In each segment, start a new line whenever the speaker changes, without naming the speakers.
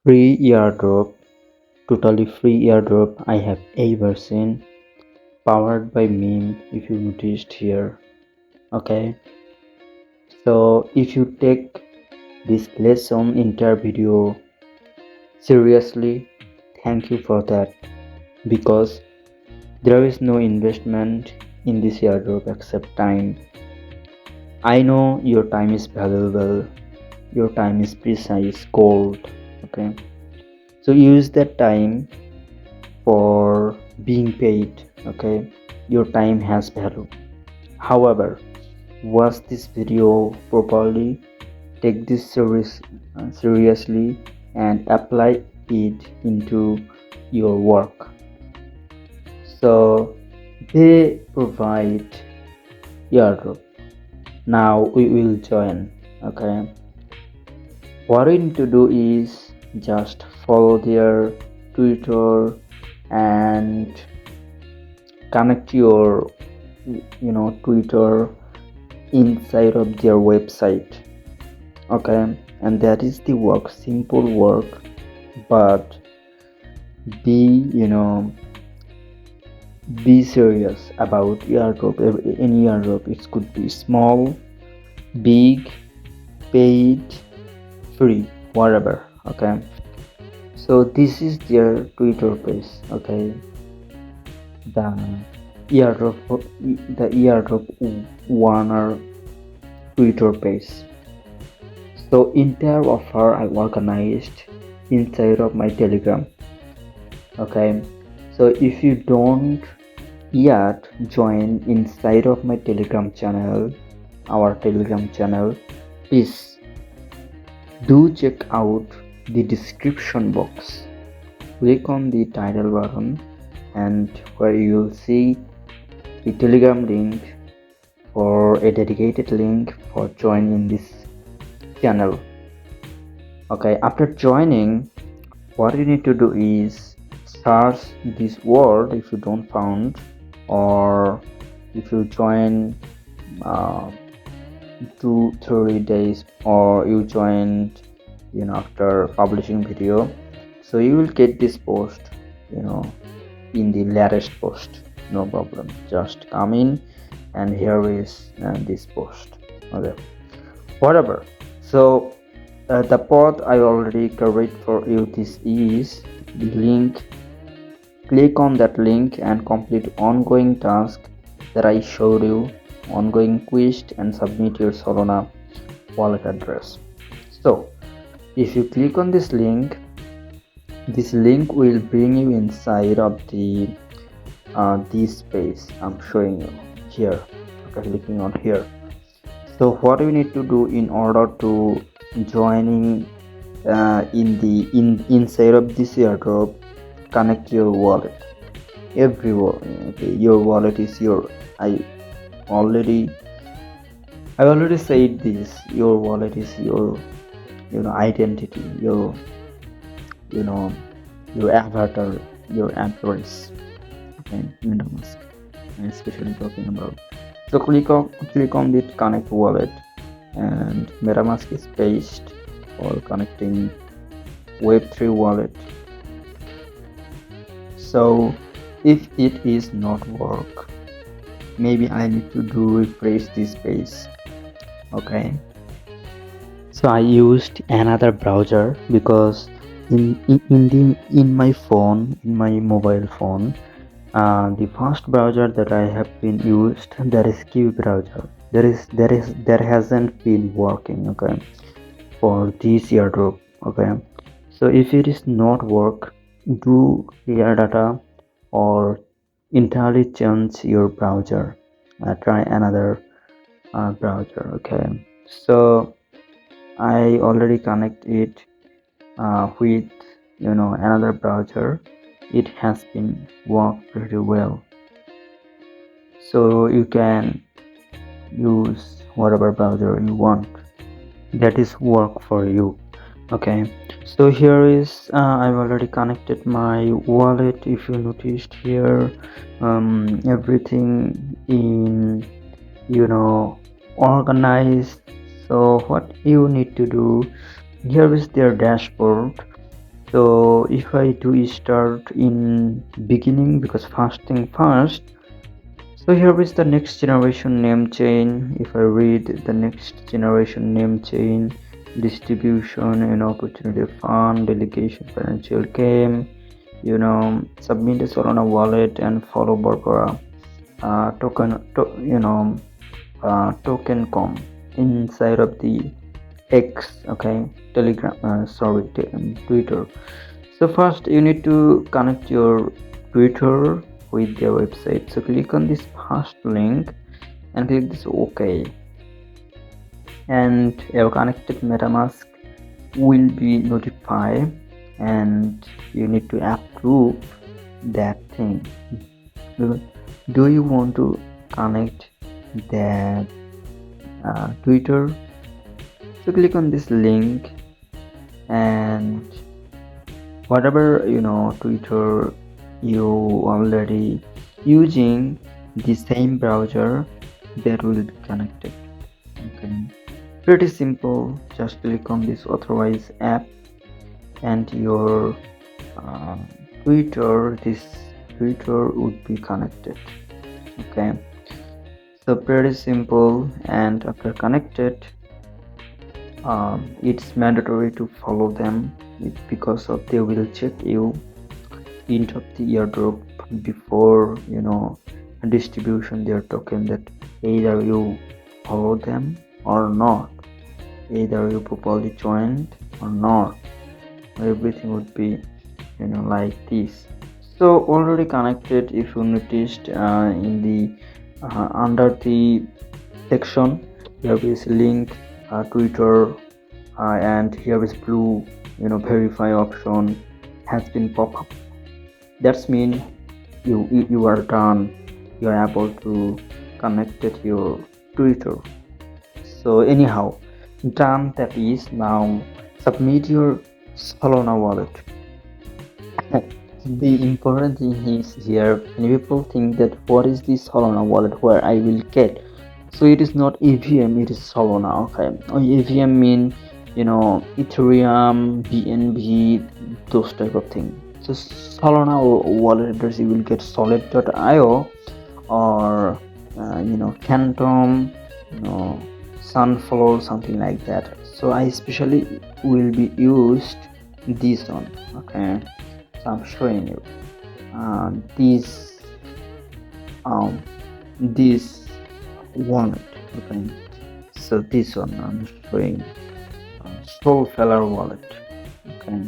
Free airdrop, totally free airdrop I have ever seen, powered by meme if you noticed here. Okay, so if you take this lesson entire video seriously, thank you for that, because there is no investment in this airdrop except time. I know your time is valuable, your time is precise gold. Okay, so use that time for being paid. Okay, your time has value. However, watch this video properly, take this seriously, and apply it into your work. So they provide airdrop. Now we will join. Okay, what we need to do is just follow their Twitter and connect your Twitter inside of their website. Okay, and that is the work, simple work, but be be serious about airdrop. Any airdrop, it could be small, big, paid, free, whatever. Okay, so this is their Twitter page. Okay, the airdrop one or Twitter page. So entire offer I organized inside of my Telegram. Okay, so if you don't yet join inside of my Telegram channel, our Telegram channel, please do check out the description box. Click on the title button, and where you will see the Telegram link or a dedicated link for joining this channel. Okay, after joining, what you need to do is search this word if you don't found, or if you join 2-3 days, or you joined after publishing video, so you will get this post in the latest post. No problem, just come in and here is this post. Okay, whatever. So the path I already covered for you. This is the link. Click on that link and complete ongoing task that I showed you, ongoing quest, and submit your Solana wallet address. So if you click on this link will bring you inside of the this page I'm showing you here. Okay, clicking on here. So what we need to do in order to joining inside of this airdrop, connect your wallet. Okay, your wallet is your I already said this. Your wallet is your identity, your your avatar, your address. Okay, MetaMask, I'm especially talking about. So click on the connect wallet, and MetaMask is based for connecting Web3 wallet. So if it is not work, maybe I need to do refresh this page. Okay, so I used another browser because in my phone, in my mobile phone, the first browser that I have been used, that is Q browser. There hasn't been working. Okay, for this airdrop. Okay, so if it is not work, do clear data or entirely change your browser. Try another browser. Okay, so I already connect it with another browser. It has been worked pretty well, so you can use whatever browser you want that is work for you. Okay, so here is I've already connected my wallet. If you noticed here, everything in organized. So what you need to do, here is their dashboard. So if I do start in beginning, because first thing first, so here is the next generation name chain. If I read the next generation name chain, distribution and opportunity fund, delegation, financial game, submit a Solana wallet and follow Barbara token com inside of the X, okay, Telegram, Twitter. So first you need to connect your Twitter with their website. So click on this first link and click this OK, and your connected MetaMask will be notified, and you need to approve that thing. Do you want to connect that Twitter? So click on this link, and whatever Twitter you already using, the same browser that will be connected. Okay, pretty simple. Just click on this authorize app, and your this Twitter would be connected. Okay, so pretty simple. And after connected, it's mandatory to follow them, because of they will check you into the airdrop before distribution their token, that either you follow them or not, either you properly joined or not. Everything would be like this. So already connected. If you noticed in the under the section, here is link Twitter, and here is blue verify option has been pop up. That's mean you are done, you are able to connect your Twitter. So anyhow, done. That is, now submit your Solana wallet. The important thing is here, many people think that what is this Solana wallet where I will get. So it is not EVM, it is Solana. Okay, EVM mean Ethereum, BNB, those type of thing. So Solana wallet address, you will get solid.io or Phantom, Sunflower, something like that. So I especially will be used this one. Okay, so I'm showing you this wallet. Okay, so this one I'm showing Soulfeller wallet. Okay,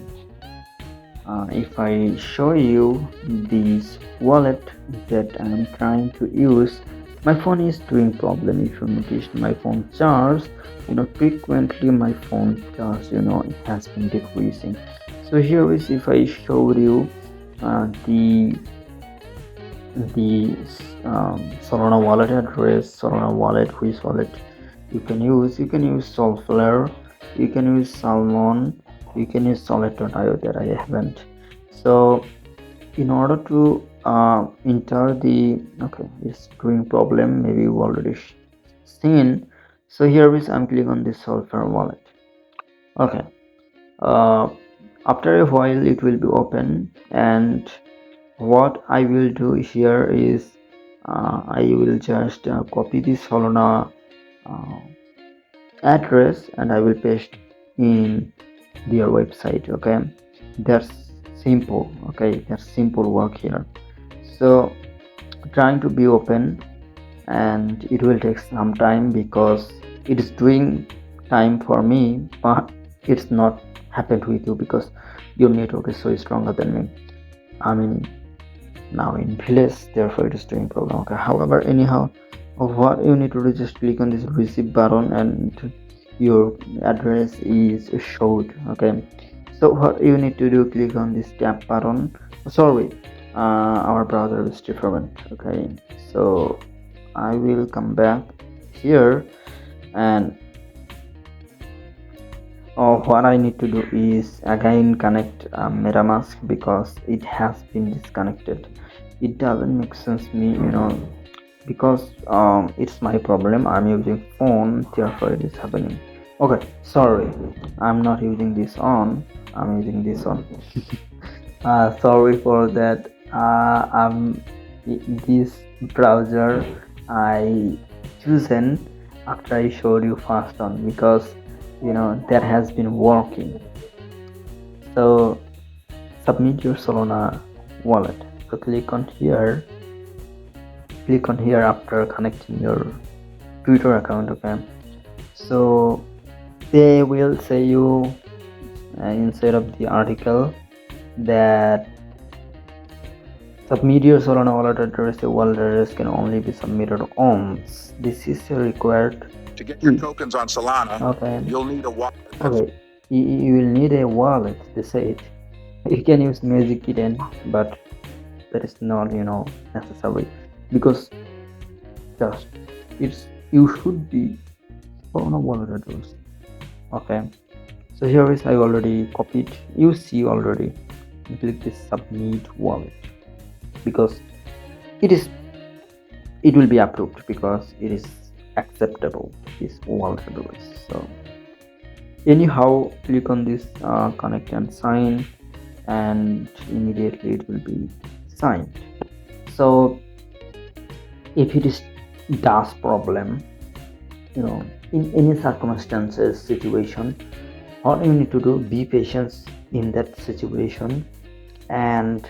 if I show you this wallet that I'm trying to use, my phone is doing problem. If you notice my phone charge, frequently my phone charge it has been decreasing. So here is, if I showed you the Solana wallet address, Solana wallet, which wallet you can use Soulflare, you can use Salmon, you can use solid.io that I haven't. So in order to enter the, okay, it's doing problem, maybe you already seen. So here is, I'm clicking on this Soulflare wallet. Okay, after a while it will be open, and what I will do here is I will just copy this Solana address and I will paste in their website. Okay, that's simple. Okay, that's simple work here. So trying to be open, and it will take some time because it is doing time for me, but it's not happened with you because your network is so stronger than me. I mean, now in village, therefore it is doing problem. Okay, however, anyhow, what you need to do, just click on this receive button and your address is showed. Okay, so what you need to do, click on this tap button. Sorry, our browser is different. Okay, so I will come back here, and what I need to do is again connect MetaMask because it has been disconnected. It doesn't make sense me, because it's my problem. I'm using phone, therefore it is happening. Okay, sorry, I'm not using this on, I'm using this on. Sorry for that. This browser I chosen after I showed you first on, because that has been working. So submit your Solana wallet. So click on here after connecting your Twitter account. Okay, so they will say you inside of the article that submit your Solana wallet address. Your wallet address can only be submitted once. This is required.
To get your tokens on Solana,
Okay.
you'll need a wallet.
Okay, you will need a wallet. They say it. You can use Magic Eden, but that is not necessary, because just you should be on a wallet address. Okay, so here is, I already copied, you see already. Click this submit wallet, because it will be approved, because it is acceptable, this wallet address. So anyhow, click on this connect and sign, and immediately it will be signed. So if it is does problem, in any circumstances, situation, all you need to do, be patient in that situation and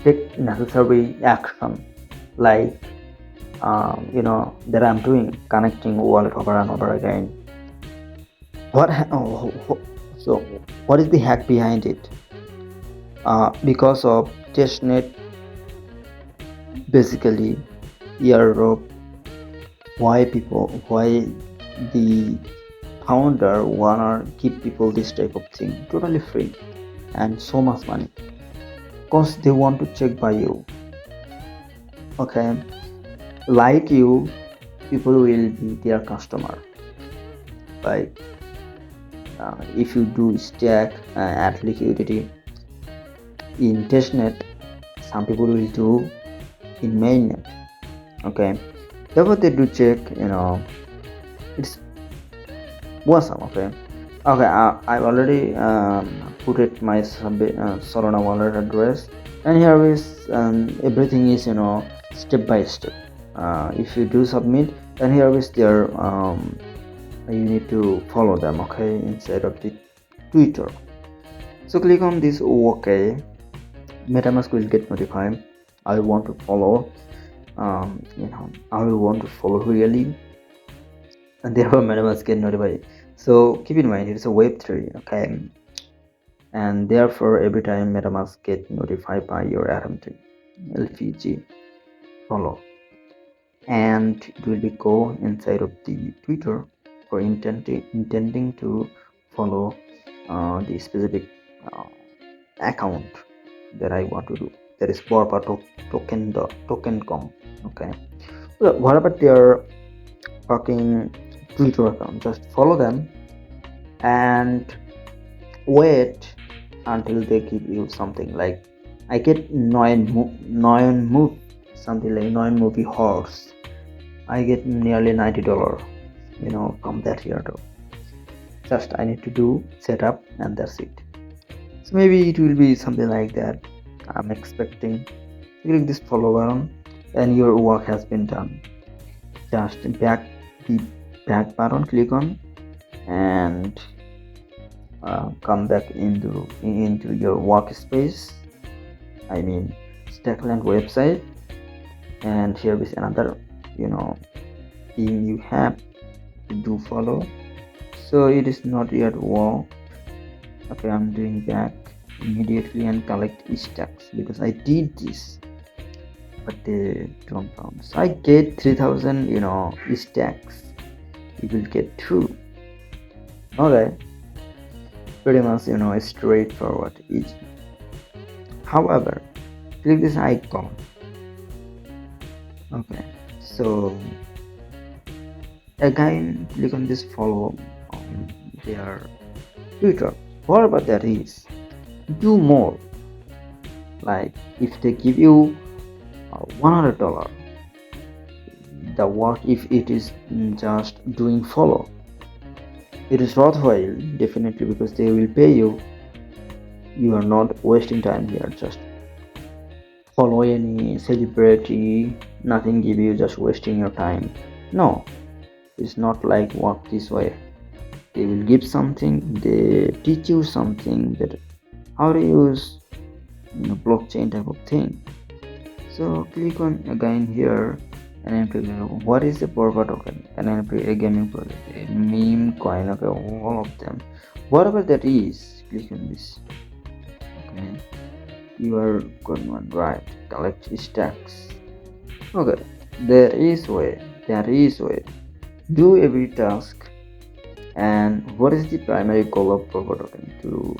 take necessary action, like that I'm doing, connecting wallet over and over again. So what is the hack behind it? Because of testnet, basically Airdrop, why the founder wanna give people this type of thing totally free and so much money, because they want to check by you. Okay, like you, people will be their customer. Like if you do stack at liquidity in testnet, some people will do in mainnet. Okay, therefore they do check, it's awesome. Okay, I've already put it my Solana wallet address, and here is everything is step by step. If you do submit, and here is their you need to follow them, okay, inside of the Twitter. So click on this OK. MetaMask will get notified. I want to follow, I will want to follow really, and therefore MetaMask get notified. So keep in mind, it's a Web3, okay, and therefore every time MetaMask get notified by your RMT LPG, follow, and it will be go inside of the Twitter for intending to follow the specific account that I want to do. That is Borpa token.com. Okay. So whatever their fucking Twitter account, just follow them and wait until they give you something. Like I get nine move something like 9 movie horse. I get nearly $90, from that year though. Just I need to do setup, and that's it. So maybe it will be something like that. I'm expecting. Click this follow button and your work has been done. Just the back button, click on, and come back into your workspace, I mean Stakeland website, and here is another thing you have to do follow. So it is not yet worked. Okay, I'm doing back immediately and collect stacks, because I did this but they don't count. So I get 3000 stacks. You will get 2. Okay, pretty much straightforward, easy. However, click this icon. Okay, so again click on this follow on their Twitter. Whatever that is, do more. Like if they give you $100, the work, if it is just doing follow, It is worthwhile, definitely, because they will pay you. You are not wasting time here, just follow any celebrity, nothing give you, just wasting your time. No, it's not like work this way. They will give something, they teach you something, that how to use blockchain type of thing. So click on again here and then what is the Borba token, and then a gaming project, a meme coin, okay, all of them, whatever that is, click on this. Okay, you are good one, right? Collect stacks. Okay, there is way, do every task. And what is the primary goal of Borba token? To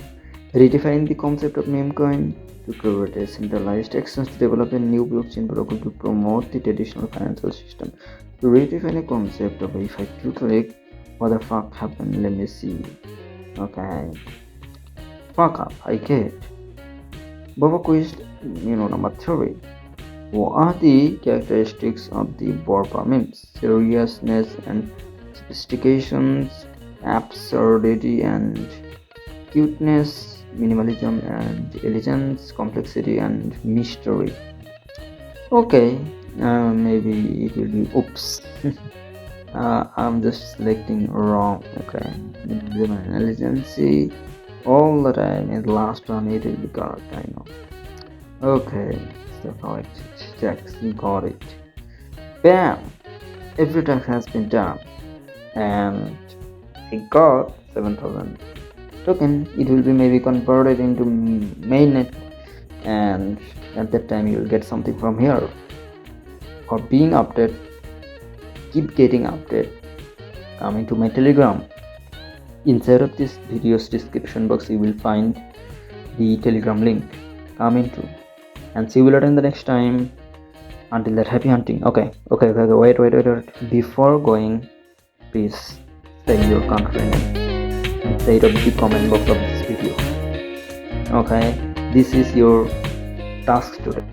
redefine the concept of meme coin, to create a centralized exchange, to develop a new blockchain protocol, to promote the traditional financial system, to redefine a concept of if I do click, what the fuck happened? Let me see. Okay, fuck up, I get. Boba quiz, number 3. What are the characteristics of the Borba memes? Seriousness and sophistications, absurdity and cuteness, minimalism and elegance, complexity and mystery. Okay, maybe it will be oops. I'm just selecting wrong. Okay, minimalism and elegance all the time. In the last one, it will be correct. I know. Okay, so collect checks, got it. Bam! Every task has been done, and I got 7,000 token. It will be maybe converted into mainnet, and at that time you will get something from here. For being updated, keep getting updated. Come into my Telegram. Inside of this video's description box you will find the Telegram link. Come into, and see you later in the next time. Until that, happy hunting. Okay, wait. Before going, please say your country name inside of the comment box of this video. Okay, this is your task today.